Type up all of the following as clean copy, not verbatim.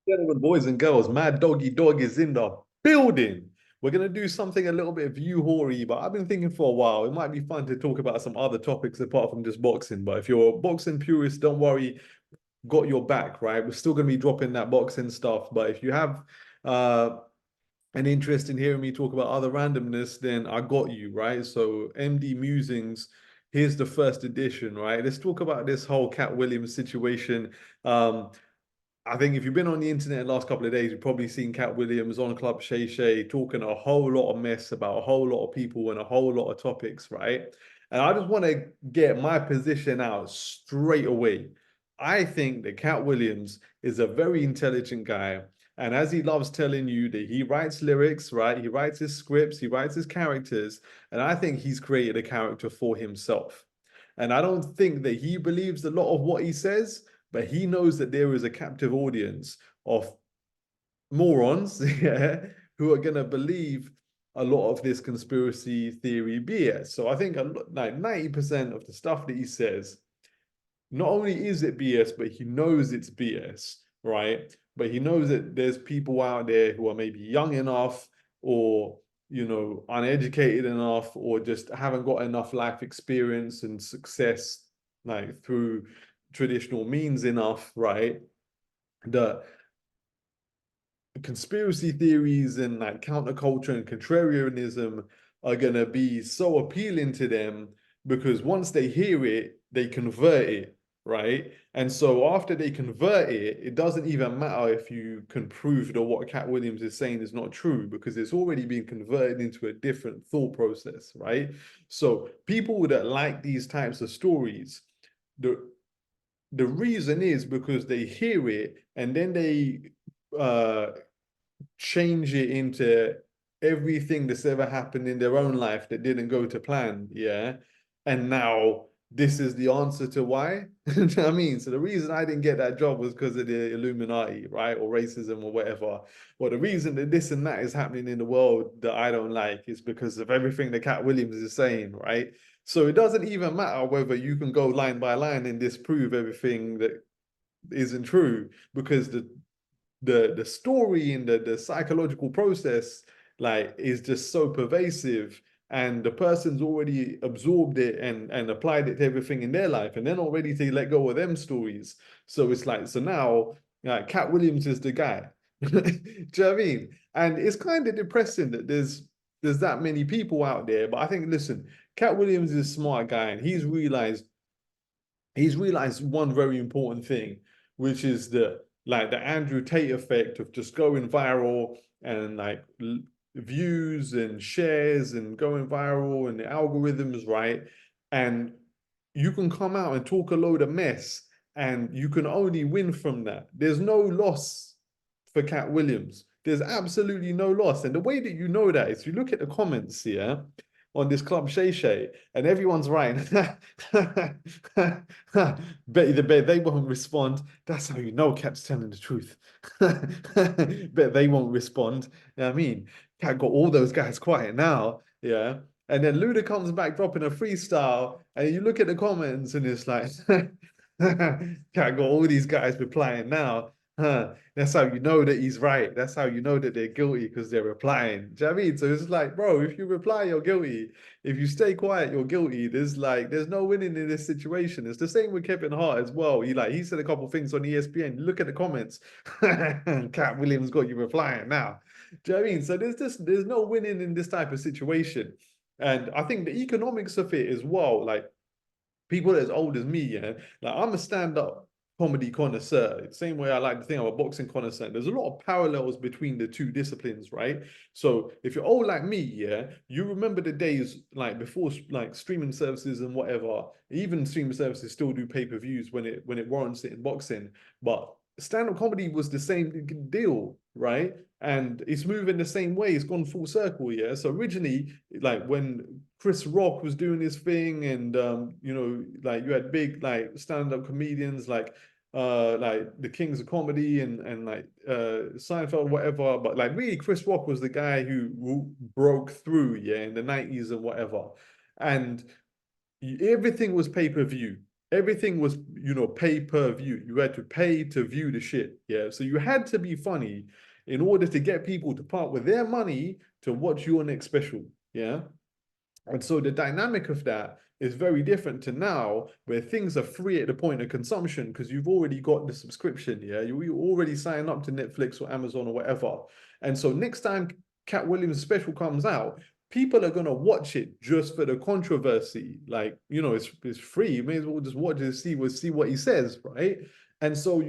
Gentlemen, boys and girls, Mad Doggy Dog is in the building. We're gonna do something a little bit view hoary, but I've been thinking for a while. It might be fun to talk about some other topics apart from just boxing. But if you're a boxing purist, don't worry, got your back, right? We're still gonna be dropping that boxing stuff. But if you have uh an interest in hearing me talk about other randomness, then I got you, right? So MD Musings, here's the first edition, right? Let's talk about this whole Cat Williams situation. Um, I think if you've been on the internet the last couple of days, you've probably seen Cat Williams on Club Shay Shay talking a whole lot of mess about a whole lot of people and a whole lot of topics, right? And I just want to get my position out straight away. I think that Cat Williams is a very intelligent guy. And as he loves telling you that he writes lyrics, right? He writes his scripts, he writes his characters. And I think he's created a character for himself. And I don't think that he believes a lot of what he says, but he knows that there is a captive audience of morons, yeah, who are going to believe a lot of this conspiracy theory BS. So I think like 90% of the stuff that he says, not only is it BS, but he knows it's BS, right? But he knows that there's people out there who are maybe young enough or uneducated enough or just haven't got enough life experience and success like through traditional means enough, right? That conspiracy theories and like counterculture and contrarianism are going to be so appealing to them because once they hear it, they convert it, right? And so after they convert it, it doesn't even matter if you can prove that what Cat Williams is saying is not true because it's already been converted into a different thought process, right? So people that like these types of stories, the reason is because they hear it and then they uh change it into everything that's ever happened in their own life that didn't go to plan, yeah. And now this is the answer to why. You know what I mean? So the reason I didn't get that job was because of the Illuminati, right? Or racism or whatever. Well, the reason that this and that is happening in the world that I don't like is because of everything that Cat Williams is saying, right? So it doesn't even matter whether you can go line by line and disprove everything that isn't true because the story and the psychological process like is just so pervasive and the person's already absorbed it and applied it to everything in their life and they're not ready to let go of them stories. So it's like, so now Cat Williams is the guy. Do you know what I mean? And it's kind of depressing that there's that many people out there. But I think, listen, Cat Williams is a smart guy and he's realized one very important thing, which is the Andrew Tate effect of just going viral and like views and shares and going viral and the algorithms, right? And you can come out and talk a load of mess and you can only win from that. There's no loss for Cat Williams. There's absolutely no loss. And the way that you know that is you look at the comments, yeah, on this Club Shay Shay, and everyone's writing, bet they won't respond. That's how you know Cat's telling the truth. Bet they won't respond. You know what I mean? Cat got all those guys quiet now, yeah. And then LUDA comes back dropping a freestyle, and you look at the comments, and it's like, Cat got all these guys replying now. Huh. That's how you know that he's right. That's how you know that they're guilty because they're replying. Do you know what I mean? So it's like, bro, if you reply, you're guilty. If you stay quiet, you're guilty. There's no winning in this situation. It's the same with Kevin Hart as well. He said a couple things on ESPN. Look at the comments. Cat Williams got you replying now. Do you know what I mean? So there's no winning in this type of situation. And I think the economics of it as well, like people as old as me, yeah, like I'm a stand-up comedy connoisseur. Same way I like to think I'm a boxing connoisseur. There's a lot of parallels between the two disciplines, right? So if you're old like me, yeah, you remember the days like before like streaming services and whatever. Even streaming services still do pay-per-views when it warrants it in boxing, but stand-up comedy was the same deal, right? And it's moving the same way. It's gone full circle, yeah. So originally, like when Chris Rock was doing his thing, and like you had big like stand-up comedians like the Kings of Comedy and like Seinfeld, whatever. But like really, Chris Rock was the guy who broke through, yeah, in the 90s and whatever. And everything was pay-per-view. everything was, you know, pay per view. You had to pay to view the shit. Yeah. So you had to be funny in order to get people to part with their money to watch your next special. Yeah. And so the dynamic of that is very different to now, where things are free at the point of consumption because you've already got the subscription. Yeah, you already sign up to Netflix or Amazon or whatever. And so next time Katt Williams' special comes out, people are gonna watch it just for the controversy. Like, you know, it's free. You may as well just watch it, see what he says, right? And so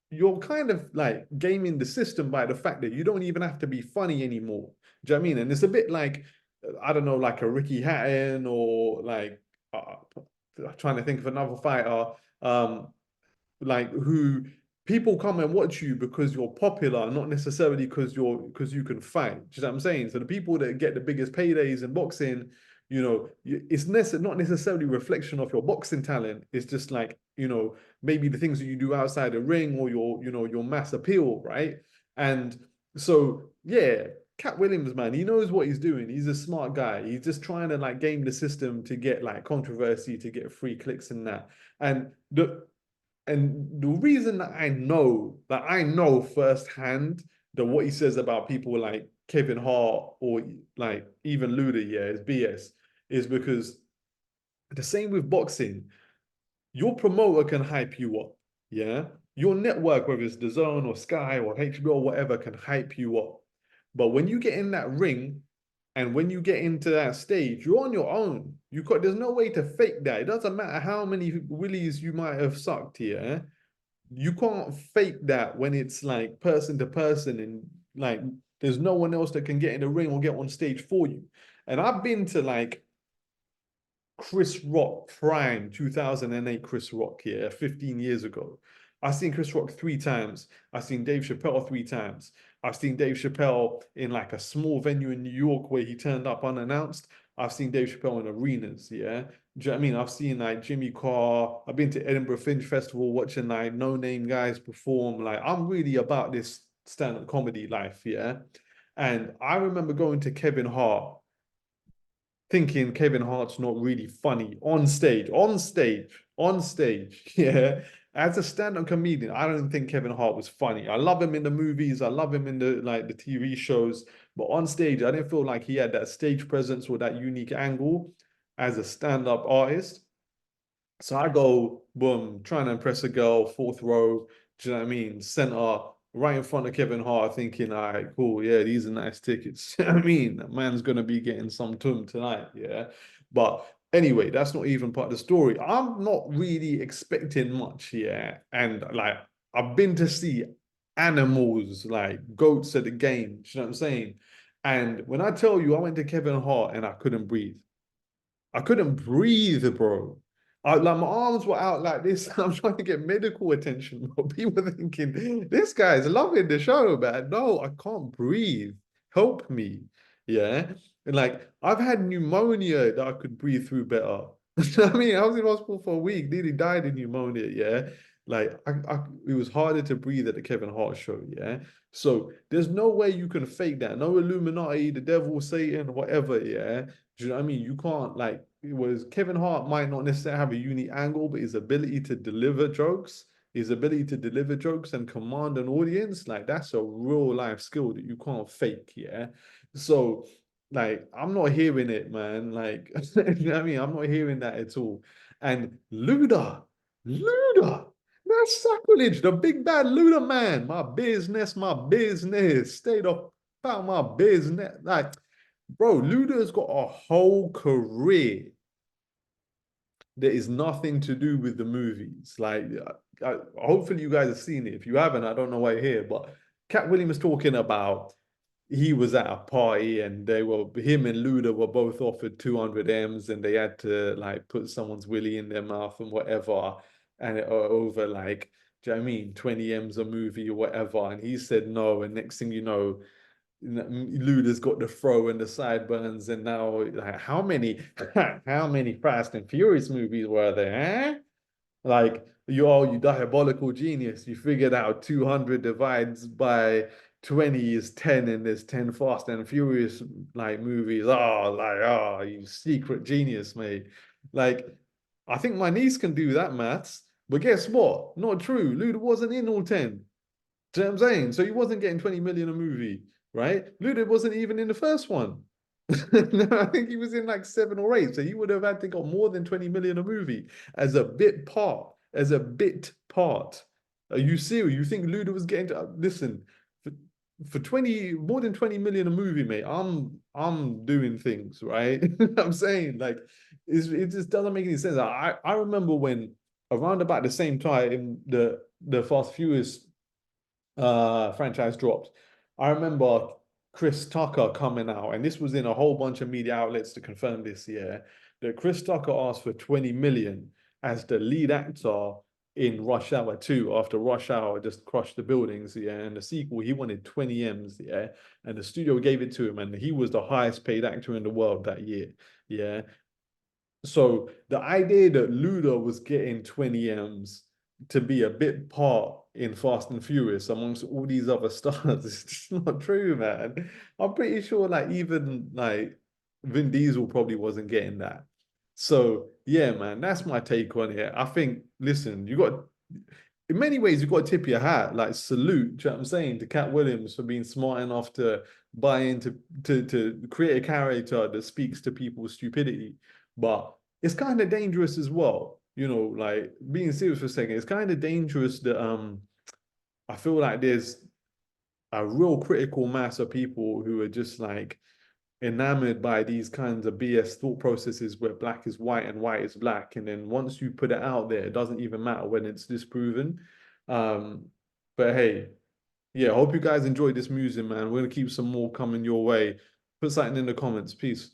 you're kind of like gaming the system by the fact that you don't even have to be funny anymore. Do you know what I mean? And it's a bit like, I don't know, like a Ricky Hatton or like trying to think of another fighter, like who people come and watch you because you're popular, not necessarily because you can fight. Do you know what I'm saying? So the people that get the biggest paydays in boxing, you know, it's not necessarily a reflection of your boxing talent. It's just like, you know, maybe the things that you do outside the ring or your, you know, your mass appeal, right? And so, yeah, Katt Williams, man, he knows what he's doing. He's a smart guy. He's just trying to like game the system to get like controversy, to get free clicks and that. And the reason that I know firsthand that what he says about people like Kevin Hart or like even LUDA, yeah, is BS, is because the same with boxing. Your promoter can hype you up, yeah. Your network, whether it's the Zone or Sky or HBO or whatever, can hype you up. But when you get in that ring and when you get into that stage, you're on your own. There's no way to fake that. It doesn't matter how many willies you might have sucked here. You can't fake that when it's like person to person and like there's no one else that can get in the ring or get on stage for you. And I've been to like Chris Rock Prime 2008 Chris Rock here 15 years ago. I've seen Chris Rock 3 times. I've seen Dave Chappelle 3 times. I've seen Dave Chappelle in like a small venue in New York where he turned up unannounced. I've seen Dave Chappelle in arenas, yeah. Do you know what I mean? I've seen like Jimmy Carr. I've been to Edinburgh Fringe Festival watching like no-name guys perform. Like I'm really about this stand-up comedy life, yeah. And I remember going to Kevin Hart thinking Kevin Hart's not really funny on stage, yeah. As a stand-up comedian, I don't think Kevin Hart was funny. I love him in the movies, I love him in the TV shows, but on stage, I didn't feel like he had that stage presence or that unique angle as a stand-up artist. So I go, boom, trying to impress a girl, fourth row, do you know what I mean? Center, right in front of Kevin Hart, thinking, all right, cool, yeah, these are nice tickets. You know what I mean? That man's gonna be getting some tum tonight, yeah. But anyway, that's not even part of the story. I'm not really expecting much, yeah. And like I've been to see animals like goats at the game, you know what I'm saying? And when I tell you I went to Kevin Hart and I couldn't breathe. I couldn't breathe, bro. Like my arms were out like this. I'm trying to get medical attention. But people are thinking, this guy's loving the show, man. No, I can't breathe. Help me. Yeah. And like I've had pneumonia that I could breathe through better. I mean, I was in hospital for a week, nearly died in pneumonia. Yeah. Like it was harder to breathe at the Kevin Hart show. Yeah. So there's no way you can fake that. No Illuminati, the devil, Satan, whatever. Yeah. Do you know what I mean? You can't like it was Kevin Hart might not necessarily have a unique angle, but his ability to deliver jokes, and command an audience, like that's a real life skill that you can't fake, yeah. So like I'm not hearing it, man. Like you know what I mean? I'm not hearing that at all. And Luda, that's sacrilege. The big bad Luda man, my business. Stay the about my business. Like bro, Luda's got a whole career that is nothing to do with the movies. Like, hopefully you guys have seen it. If you haven't, I don't know why you're here. But Katt Williams talking about he was at a party and him and Luda were both offered 200 M's and they had to like put someone's willy in their mouth and whatever, and over like, do you know what I mean, 20 M's a movie or whatever. And he said no, and next thing you know, Luda's got the throw and the sideburns, and now like, how many how many Fast and Furious movies were there? Eh? Like you diabolical genius. You figured out 200 divides by 20 is 10, and there's 10 Fast and Furious like movies. Oh, you secret genius, mate. Like I think my niece can do that maths, but guess what? Not true. Luda wasn't in all 10. Do you know what I'm saying? So he wasn't getting 20 million a movie, right? Luda wasn't even in the first one. No, I think he was in like 7 or 8. So he would have had to got more than 20 million a movie as a bit part, as a bit part. Are you serious? You think Luda was getting to listen for 20 more than 20 million a movie, mate? I'm doing things, right? I'm saying like it just doesn't make any sense. I remember when around about the same time the Fast Furious franchise dropped. I remember Chris Tucker coming out, and this was in a whole bunch of media outlets to confirm this year, that Chris Tucker asked for 20 million as the lead actor in Rush Hour 2 after Rush Hour just crushed the buildings, yeah. And the sequel, he wanted 20 M's, yeah. And the studio gave it to him, and he was the highest paid actor in the world that year, yeah. So the idea that Luda was getting 20 M's to be a bit part in Fast and Furious amongst all these other stars is just not true, man. I'm pretty sure like even like Vin Diesel probably wasn't getting that. So yeah, man, that's my take on it. I think, listen, you got in many ways you got to tip your hat, like salute, do you know what I'm saying, to Katt Williams for being smart enough to buy into to create a character that speaks to people's stupidity. But it's kind of dangerous as well, you know, like being serious for a second, it's kind of dangerous that I feel like there's a real critical mass of people who are just like enamored by these kinds of BS thought processes where black is white and white is black. And then once you put it out there, it doesn't even matter when it's disproven. Um, but hey, yeah, I hope you guys enjoyed this music, man. We're gonna keep some more coming your way. Put something in the comments. Peace.